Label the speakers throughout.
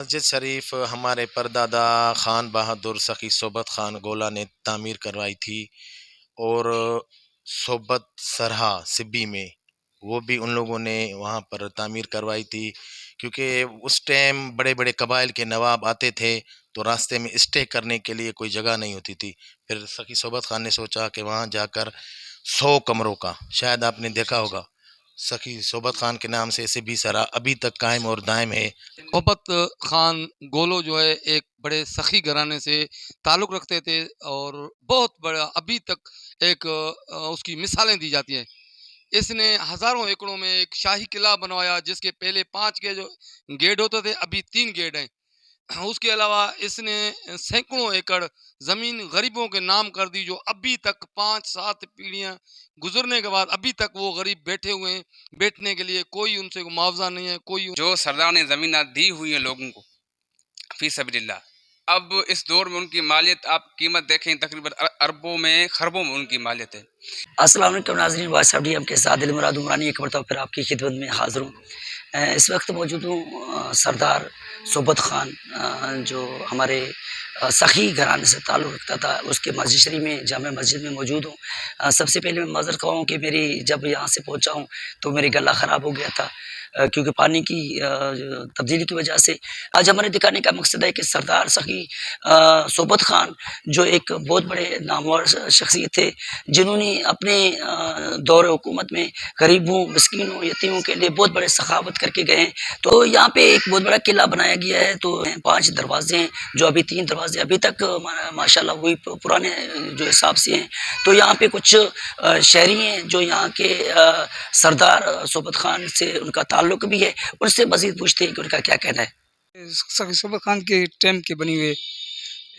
Speaker 1: मस्जिद शरीफ हमारे परदादा खान बहादुर सखी सोबत खान गोला ने तामीर करवाई थी। और सोबत सरहा सिब्बी में वो भी उन लोगों ने वहाँ पर तामीर करवाई थी, क्योंकि उस टाइम बड़े बड़े कबाइल के नवाब आते थे तो रास्ते में स्टे करने के लिए कोई जगह नहीं होती थी। फिर सखी सोबत खान ने सोचा कि वहाँ जाकर 100 कमरों का, शायद आपने देखा होगा, सखी सोबत खान के नाम से सिब्बी सरा अभी तक कायम और दायम है।
Speaker 2: सोबत खान गोलो जो है एक बड़े सखी घराने से ताल्लुक़ रखते थे और बहुत बड़ा अभी तक एक उसकी मिसालें दी जाती हैं। इसने हज़ारों एकड़ों में एक शाही किला बनवाया जिसके पहले 5 के जो गेट होते थे अभी 3 गेट हैं। उसके अलावा इसने सैकड़ों एकड़ ज़मीन गरीबों के नाम कर दी जो अभी तक 5-7 पीढ़ियाँ गुजरने के बाद अभी तक वो गरीब बैठे हुए हैं। बैठने के लिए कोई उनसे मुआवजा नहीं है, कोई
Speaker 3: जो सरदार ने ज़मीन दी हुई है लोगों को फी सबीलिल्लाह। अब इस दौर में उनकी मालियत आप कीमत देखें तकरीबन अरबों में खरबों में उनकी मालियत है।
Speaker 4: अस्सलाम वालेकुम नाज़रीन, वाइस डी के साथ दिल मुराद उमरानी एक मरतबा फिर आपकी खिदमत में हाज़िर हूँ। इस वक्त मौजूद हूँ सरदार सोबत खान जो हमारे सखी घराने से ताल्लुक़ रखता था उसके मस्जिद शरीफ में, जामे मस्जिद में मौजूद हूँ। सबसे पहले मैं माज़रत ख़्वाह हूँ कि मेरी जब यहाँ से पहुँचा हूँ तो मेरी गला ख़राब हो गया था क्योंकि पानी की तब्दीली की वजह से। आज हमारे दिखाने का मकसद है कि सरदार सखी सोबत खान जो एक बहुत बड़े नामवर शख्सियत थे जिन्होंने अपने दौर हुकूमत में गरीबों, मिस्कीनों, यतीमों के लिए बहुत बड़े सखावत करके गए हैं। तो यहाँ पे एक बहुत बड़ा किला बनाया गया है। तो 5 दरवाजे हैं जो अभी 3 दरवाजे अभी तक माशाल्लाह वही पुराने जो हिसाब से हैं। तो यहाँ पे कुछ शहरी हैं जो यहाँ के सरदार सोबत खान से उनका ताल्लुक भी है, उनसे मज़ीद पूछते हैं कि उनका क्या कहना है।
Speaker 5: सखी सोबत खान के टाइम के बनी हुए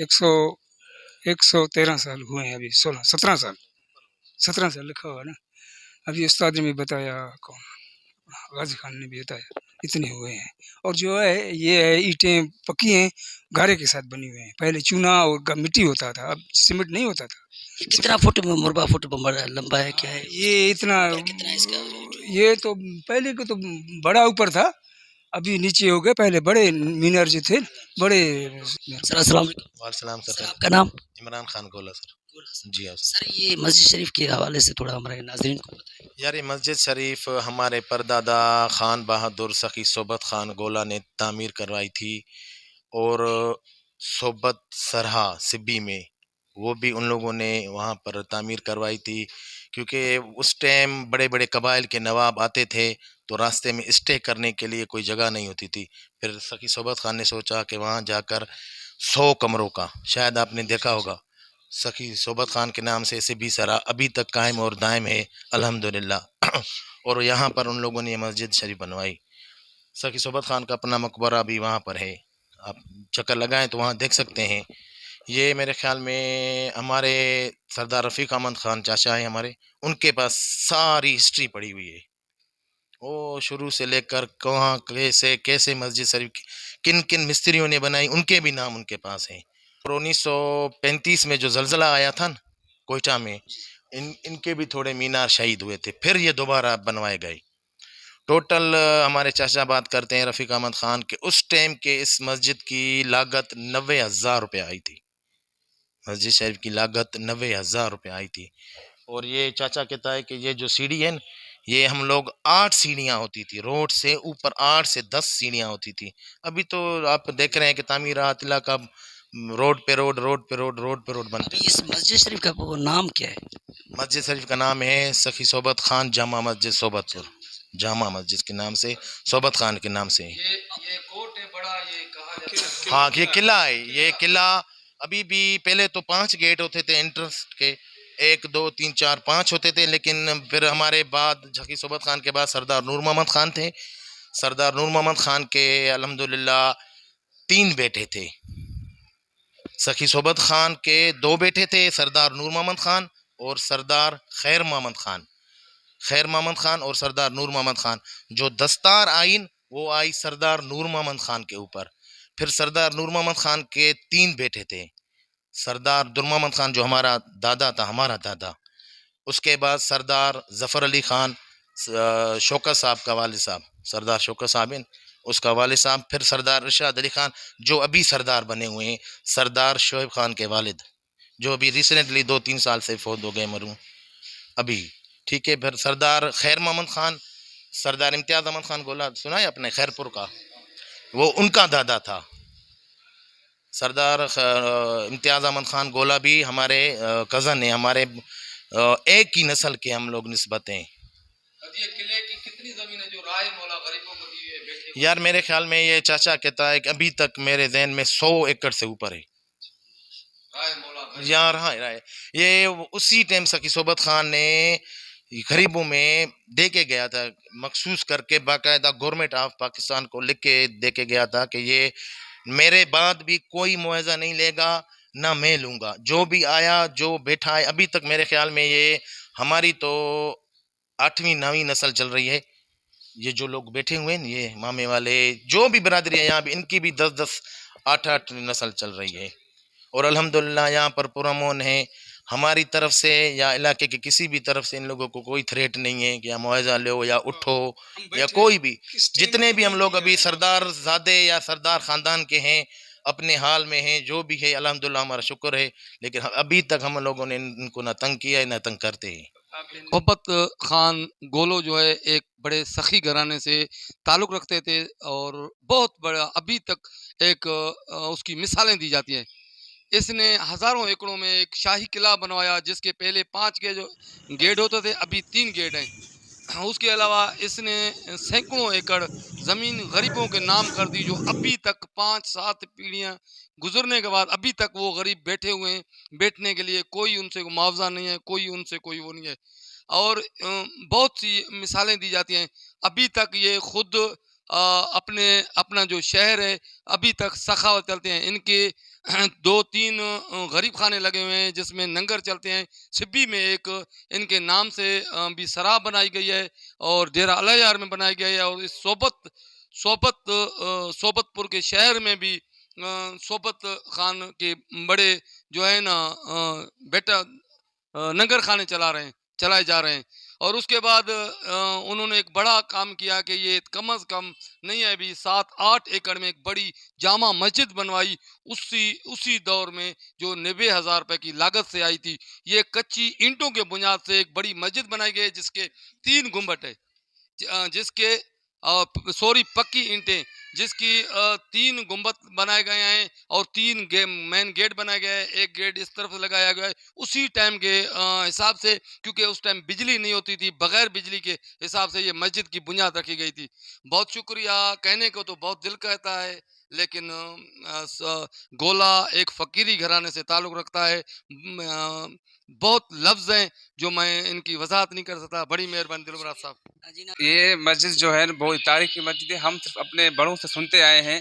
Speaker 5: 113 साल हुए हैं, अभी 17 साल लिखा हुआ है ना। अभी उस्ताद ने भी बताया, कौन गाजी खान ने भी बताया, इतने हुए हैं। और जो है ये है ईंटें पक्की हैं, गारे के साथ बनी हुए हैं। पहले चूना और मिट्टी होता था, अब सीमेंट नहीं होता था।
Speaker 4: कितना फुट मुरबा फुट लंबा है, क्या है
Speaker 5: ये इतना?
Speaker 4: कितना इसका?
Speaker 5: ये तो पहले को तो बड़ा ऊपर था, अभी नीचे हो गए। पहले बड़े मीनार जो थे बड़े।
Speaker 4: अस्सलाम
Speaker 1: वालेकुम सर।
Speaker 4: आपका नाम?
Speaker 1: इमरान खान गोला सर। जी हाँ
Speaker 4: सर, ये मस्जिद शरीफ के हवाले से थोड़ा हमारे नाज़रीन को बताएं।
Speaker 1: यार, ये मस्जिद शरीफ हमारे परदादा खान बहादुर सखी सोबत खान गोला ने तामीर करवाई थी। और सोबत सरहा सिब्बी में वो भी उन लोगों ने वहाँ पर तामीर करवाई थी, क्योंकि उस टाइम बड़े बड़े कबाइल के नवाब आते थे तो रास्ते में स्टे करने के लिए कोई जगह नहीं होती थी। फिर सखी सोबत खान ने सोचा कि वहाँ जाकर 100 कमरों का, शायद आपने देखा होगा, सखी सोबत खान के नाम से सिब्बी सरा अभी तक कायम और दायम है अल्हम्दुलिल्लाह। और यहाँ पर उन लोगों ने ये मस्जिद शरीफ बनवाई। सखी सोबत खान का अपना मकबरा भी वहाँ पर है, आप चक्कर लगाएं तो वहाँ देख सकते हैं। ये मेरे ख्याल में हमारे सरदार रफ़ीक अहमद खान चाचा हैं हमारे, उनके पास सारी हिस्ट्री पड़ी हुई है। वो शुरू से लेकर कहाँ कैसे कैसे मस्जिद शरीफ किन किन मिस्त्रियों ने बनाई, उनके भी नाम उनके पास हैं। और 1935 में जो जलजला आया था ना कोयटा में, इनके भी थोड़े मीनार शहीद हुए थे, फिर ये दोबारा बनवाए गए। टोटल हमारे चाचा बात करते हैं रफ़ीक अहमद खान के, उस टाइम के इस मस्जिद की लागत 90,000 रुपये आई थी। मस्जिद शरीफ की लागत 90,000 रुपये आई थी। और ये चाचा कहता है कि ये जो सीढ़ी है न, ये हम लोग 8 सीढ़ियाँ होती थी, रोड से ऊपर 8 से 10 सीढ़ियाँ होती थी। अभी तो आप देख रहे हैं कि तामीरात इलाका रोड पे रोड, रोड पे रोड, रोड पे रोड बनते हैं।
Speaker 4: इस मस्जिद शरीफ का वो नाम क्या है?
Speaker 1: मस्जिद शरीफ का नाम है सखी सोबत खान जामा मस्जिद सोबतपुर, जामा मस्जिद के नाम से, सोबत खान के नाम से।
Speaker 2: ये कोट है बड़ा, ये कहा जाता है।
Speaker 1: हाँ, ये किला है। ये किला अभी भी, पहले तो 5 गेट होते थे एंट्रेंस के, 1 2 3 4 5 होते थे, लेकिन फिर हमारे बाद सखी सोबत खान के बाद सरदार नूर मोहम्मद खान थे। सरदार नूर मोहम्मद खान के अल्हम्दुलिल्लाह 3 बेटे थे। सखी सोबत खान के 2 बेटे थे, सरदार नूर मोहम्मद खान और सरदार खैर मोहम्मद खान। खैर मोहम्मद खान और सरदार नूर मोहम्मद खान, जो दस्तार आइन वो आई सरदार नूर मोहम्मद खान के ऊपर। फिर सरदार नूर मोहम्मद खान के 3 बेटे थे, सरदार दुर मोहम्मद खान जो हमारा दादा था, हमारा दादा, उसके बाद सरदार ज़फ़र अली खान, शौकत साहब का वालिद साहब, सरदार शौकत साहब उसका वालिद साहब, फिर सरदार इरशाद अली खान जो अभी सरदार बने हुए हैं, सरदार शोएब खान के वालिद जो अभी रिसेंटली 2-3 साल से फौत हो गए मरूं अभी, ठीक है। फिर सरदार खैर मोहम्मद खान, सरदार इम्तियाज़ अहमद खान गोला सुना है अपने खैरपुर का, वो उनका दादा था। सरदार इम्तियाज़ अहमद खान गोला भी हमारे कज़न है, हमारे एक ही नस्ल के हम लोग निस्बत हैं।
Speaker 2: ये किले की कितनी जमीन है जो राय मौला गरीबों को दी है बैठे
Speaker 1: यार मेरे ख्याल में ये चाचा कहता है कि अभी तक मेरे जहन में 100 एकड़ से ऊपर है
Speaker 2: राय मौला
Speaker 1: यार। हाँ ये उसी टाइम सखी सोबत खान ने गरीबों में दे के गया था, मखसूस करके बाकायदा गवर्नमेंट ऑफ पाकिस्तान को लिख के दे के गया था कि ये मेरे बाद भी कोई मुआवजा नहीं लेगा, ना मैं लूंगा, जो भी आया जो बैठा है। अभी तक मेरे ख्याल में ये हमारी तो 8वीं 9वीं नस्ल चल रही है, ये जो लोग बैठे हुए हैं ये मामे वाले जो भी बरादरी है यहाँ भी, इनकी भी 10-10 8-8 नस्ल चल रही है। और अल्हम्दुलिल्लाह यहाँ पर पुरअमन है, हमारी तरफ से या इलाके के किसी भी तरफ से इन लोगों को कोई थ्रेट नहीं है कि या मुआवजा लो या उठो या कोई भी। जितने भी हम लोग अभी सरदार ज़ादे या सरदार ख़ानदान के हैं अपने हाल में हैं, जो भी है अल्हम्दुलिल्लाह हमारा शुक्र है, लेकिन अभी तक हम लोगों ने इनको ना तंग किया है ना तंग करते हैं।
Speaker 2: सोबत खान गोलो जो है एक बड़े सखी घराने से ताल्लुक़ रखते थे और बहुत बड़ा अभी तक एक उसकी मिसालें दी जाती हैं। इसने हज़ारों एकड़ों में एक शाही किला बनवाया जिसके पहले 5 के जो गेट होते थे अभी 3 गेट हैं। उसके अलावा इसने सैकड़ों एकड़ ज़मीन गरीबों के नाम कर दी जो अभी तक 5-7 पीढ़ियाँ गुजरने के बाद अभी तक वो गरीब बैठे हुए हैं, बैठने के लिए कोई उनसे मुआवजा नहीं है, कोई उनसे कोई वो नहीं है। और बहुत सी मिसालें दी जाती हैं, अभी तक ये खुद अपने अपना जो शहर है अभी तक सखावत चलते हैं। इनके 2-3 गरीब खाने लगे हुए हैं जिसमें लंगर चलते हैं। सिब्बी में एक इनके नाम से भी शराब बनाई गई है और डेरा अलयार में बनाई गई है। और इस सोबतपुर के शहर में भी सोबत खान के बड़े जो है ना बेटा नगर खाने चलाए जा रहे हैं। और उसके बाद उन्होंने एक बड़ा काम किया कि ये कम अज़ कम नहीं है अभी 7-8 एकड़ में एक बड़ी जामा मस्जिद बनवाई, उसी दौर में जो 90,000 रुपये की लागत से आई थी। ये कच्ची ईंटों के बुनियाद से एक बड़ी मस्जिद बनाई गई है जिसके 3 गुंबद है, जिसके सॉरी पक्की ईंटें जिसकी 3 गुंबद बनाए गए हैं और 3 मेन गेट बनाए गए हैं। एक गेट इस तरफ लगाया गया है उसी टाइम के हिसाब से, क्योंकि उस टाइम बिजली नहीं होती थी, बगैर बिजली के हिसाब से ये मस्जिद की बुनियाद रखी गई थी। बहुत शुक्रिया, कहने को तो बहुत दिल कहता है लेकिन गोला एक फ़कीरी घराने से ताल्लुक़ रखता है। बहुत लफ्ज़ हैं जो मैं इनकी वजाहत नहीं कर सकता। बड़ी मेहरबानी दिलमुराद साहब।
Speaker 3: ये मस्जिद जो है बहुत तारीखी मस्जिद है, हम सिर्फ अपने बड़ों से सुनते आए हैं।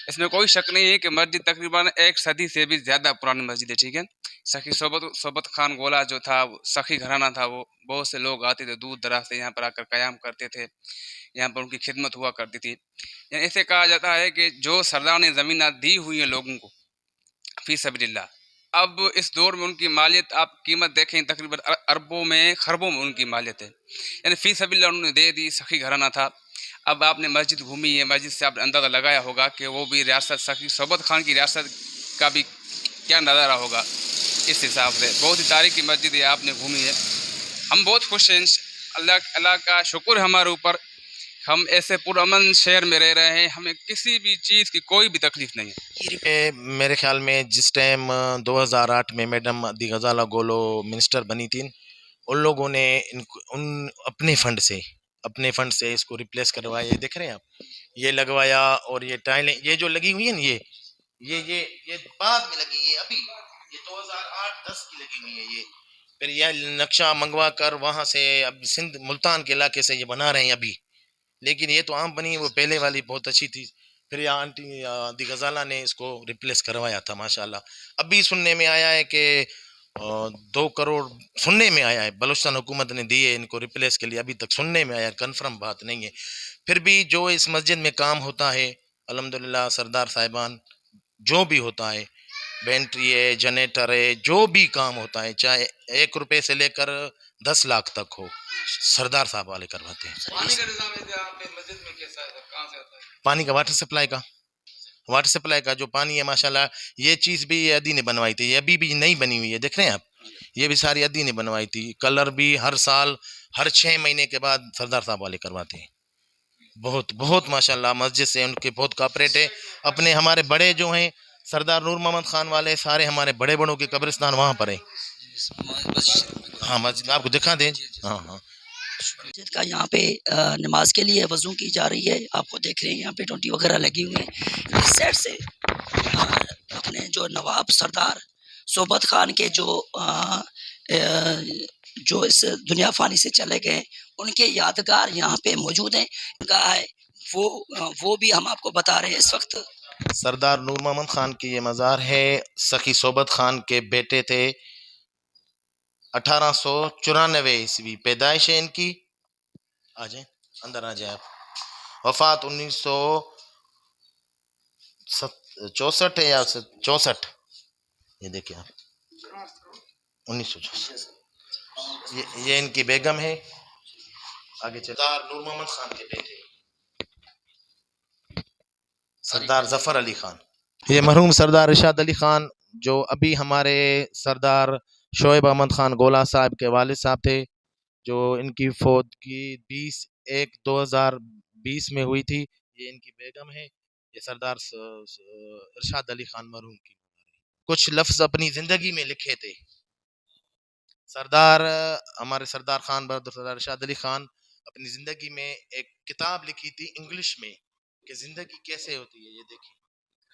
Speaker 3: इसमें कोई शक नहीं है कि मस्जिद तकरीबन 1 सदी से भी ज़्यादा पुरानी मस्जिद है, ठीक है। सखी सोबत खान गोला जो था वो सखी घराना था, वो बहुत से लोग आते थे दूर दराज से यहाँ पर आकर क़याम करते थे, यहाँ पर उनकी खिदमत हुआ करती थी। यानी ऐसे कहा जाता है कि जो सरदार ने ज़मीन दी हुई है लोगों को फ़ी सबीलिल्लाह, अब इस दौर में उनकी मालियत आप कीमत देखें तकरीबन अरबों में खरबों में उनकी मालियत है। यानी फ़ी सबीलिल्लाह उन्होंने दे दी, सखी घराना था। अब आपने मस्जिद घूमी है, मस्जिद से आपने अंदाज़ा लगाया होगा कि वो भी रियासत सखी सोबत खान की रियासत का भी क्या नज़ारा होगा। इस हिसाब से बहुत ही तारीखी मस्जिद है, आपने घूमी है। हम बहुत खुश हैं, अल्लाह का शुक्र है हमारे ऊपर, हम ऐसे पुरअमन शहर में रह रहे हैं, हमें किसी भी चीज़ की कोई भी तकलीफ नहीं है।
Speaker 1: मेरे ख्याल में जिस टाइम 2008 में मैडम अदी गजाला गोलो मिनिस्टर बनी थी, उन लोगों ने उन अपने फंड से इसको रिप्लेस करवाया। ये देख रहे हैं आप, ये लगवाया और ये टाइलें ये जो लगी हुई है ना, ये बाद में लगी है, अभी ये 2008-10 की लगी हुई है ये। फिर यह नक्शा मंगवा कर वहाँ से अब सिंध मुल्तान के इलाके से ये बना रहे हैं अभी, लेकिन ये तो आम बनी है, वो पहले वाली बहुत अच्छी थी। फिर यहाँ आंटी दी गजाला ने इसको रिप्लेस करवाया था माशाल्लाह। अभी सुनने में आया है कि 2 करोड़ सुनने में आया है, बलूचिस्तान हुकूमत ने दिए इनको रिप्लेस के लिए, अभी तक सुनने में आया, कन्फर्म बात नहीं है। फिर भी जो इस मस्जिद में काम होता है अल्हम्दुलिल्लाह, सरदार साहिबान जो भी होता है, बेंट्री है, जनरेटर है, जो भी काम होता है, चाहे 1 रुपये से लेकर 10 लाख तक हो, सरदार साहब वाले करवाते हैं।
Speaker 2: पानी का निजाम आपके मस्जिद में कैसा है, कहाँ से आता है?
Speaker 1: पानी का वाटर सप्लाई का जो पानी है माशाल्लाह, ये चीज़ भी ये अदी ने बनवाई थी, ये अभी भी नई बनी हुई है, देख रहे हैं आप, ये भी सारी अदी ने बनवाई थी। कलर भी हर साल हर 6 महीने के बाद सरदार साहब वाले करवाते हैं। बहुत बहुत माशाल्लाह मस्जिद से उनके बहुत कॉपरेट है। अपने हमारे बड़े जो हैं सरदार नूर मोहम्मद खान वाले, सारे हमारे बड़े बड़ों के कब्रिस्तान वहाँ पर है। हाँ मस्जिद आपको दिखा दें। हाँ हाँ
Speaker 4: मस्जिद का यहाँ पे नमाज के लिए वज़ू की जा रही है। आपको देख रहे हैं यहाँ पे टोंटी वगैरह लगी हुई है। इस साइड से अपने जो नवाब सरदार सोबत खान के जो इस दुनिया फानी से चले गए, उनके यादगार यहाँ पे मौजूद हैं। उनका है वो भी हम आपको बता रहे हैं इस वक्त।
Speaker 1: सरदार नूर मोहम्मद खान की ये मज़ार है। सखी सोबत खान के बेटे थे। 1894 ईस्वी पैदाइश है इनकी। आ जाए अंदर आ जाए आप। वफात 1964 है या 64, ये देखिए आप 1964। ये इनकी बेगम है। आगे चल सरदार नूर मोहम्मद खान के बेटे सरदार जफर अली खान। ये मरहूम सरदार इरशाद अली खान जो अभी हमारे सरदार शोएब अहमद खान गोला साहब के वालिद साहब थे, जो इनकी फौतगी 20/1/2020 में हुई थी। ये इनकी बेगम है। ये सरदार इरशाद अली खान मरहूम की कुछ लफ्ज अपनी जिंदगी में लिखे थे। सरदार हमारे सरदार खान बहादुर सरदार इरशाद अली खान अपनी जिंदगी में एक किताब लिखी थी इंग्लिश में कि जिंदगी कैसे होती है। ये देखिए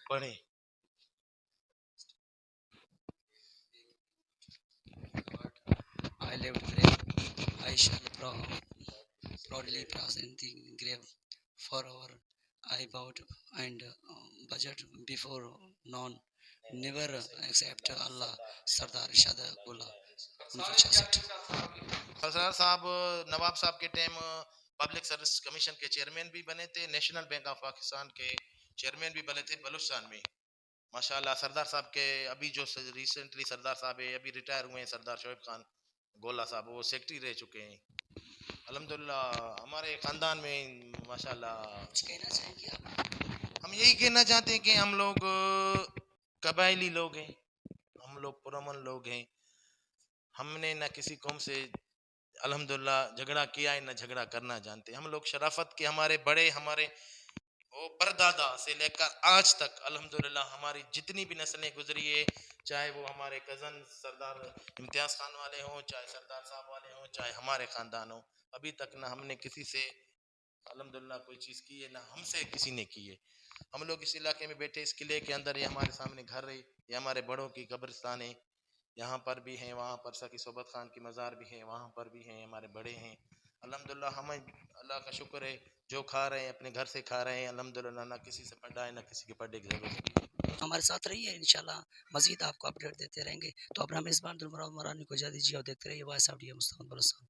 Speaker 1: पढ़े।
Speaker 4: I lived there. I shall proudly present the grave for our I bowed and budget before none. Never accept Allah. Sardar Shada Gula 1966।
Speaker 1: सरदार साहब नवाब साहब के टाइम पब्लिक सर्विस कमीशन के चेयरमैन भी बने थे। नेशनल बैंक ऑफ पाकिस्तान के chairman भी बने थे बलूचिस्तान में। माशाल्लाह सरदार साहब के अभी जो रिसेंटली सरदार साहब है अभी रिटायर हुए हैं, सरदार शोएब खान गोला साहब, वो सेक्रेटरी रह चुके हैं। अल्हम्दुलिल्लाह हमारे ख़ानदान में माशाल्लाह।
Speaker 4: कहना चाहेंगे आप?
Speaker 1: हम यही कहना चाहते हैं कि हम लोग कबायली लोग हैं, हम लोग पुरअमन लोग हैं। हमने न किसी कौम से अल्हम्दुलिल्लाह झगड़ा किया है, न झगड़ा करना जानते। हम लोग शराफत के हमारे बड़े हमारे वो परदादा से लेकर आज तक अल्हम्दुलिल्लाह हमारी जितनी भी नस्लें गुजरी है, चाहे वो हमारे कज़न सरदार इम्तियाज़ खान वाले हों, चाहे सरदार साहब वाले हों, चाहे हमारे ख़ानदान हो, अभी तक ना हमने किसी से अल्हम्दुलिल्लाह कोई चीज़ की है, ना हमसे किसी ने की है। हम लोग इस इलाके में बैठे, इस किले के अंदर, ये हमारे सामने घर है, ये हमारे बड़ों की कब्रिस्तान है। यहाँ पर भी हैं, वहाँ पर सखी सोबत खान की मज़ार भी है, वहाँ पर भी हैं, हमारे बड़े हैं। अल्हम्दुलिल्लाह हमें अल्लाह का शुक्र है, जो खा रहे हैं अपने घर से खा रहे हैं अल्हम्दुलिल्लाह, ना किसी से पढ़ा है ना किसी के पढ़ने की जरूरत है।
Speaker 4: हमारे साथ रहिए, इंशाल्लाह मजीद आपको अपडेट देते रहेंगे। तो अपना मेज़बान दुल मुराद मरानी को इजाज़त दीजिए और देखते रहिए वाइस ऑफ मुस्तफ़ा।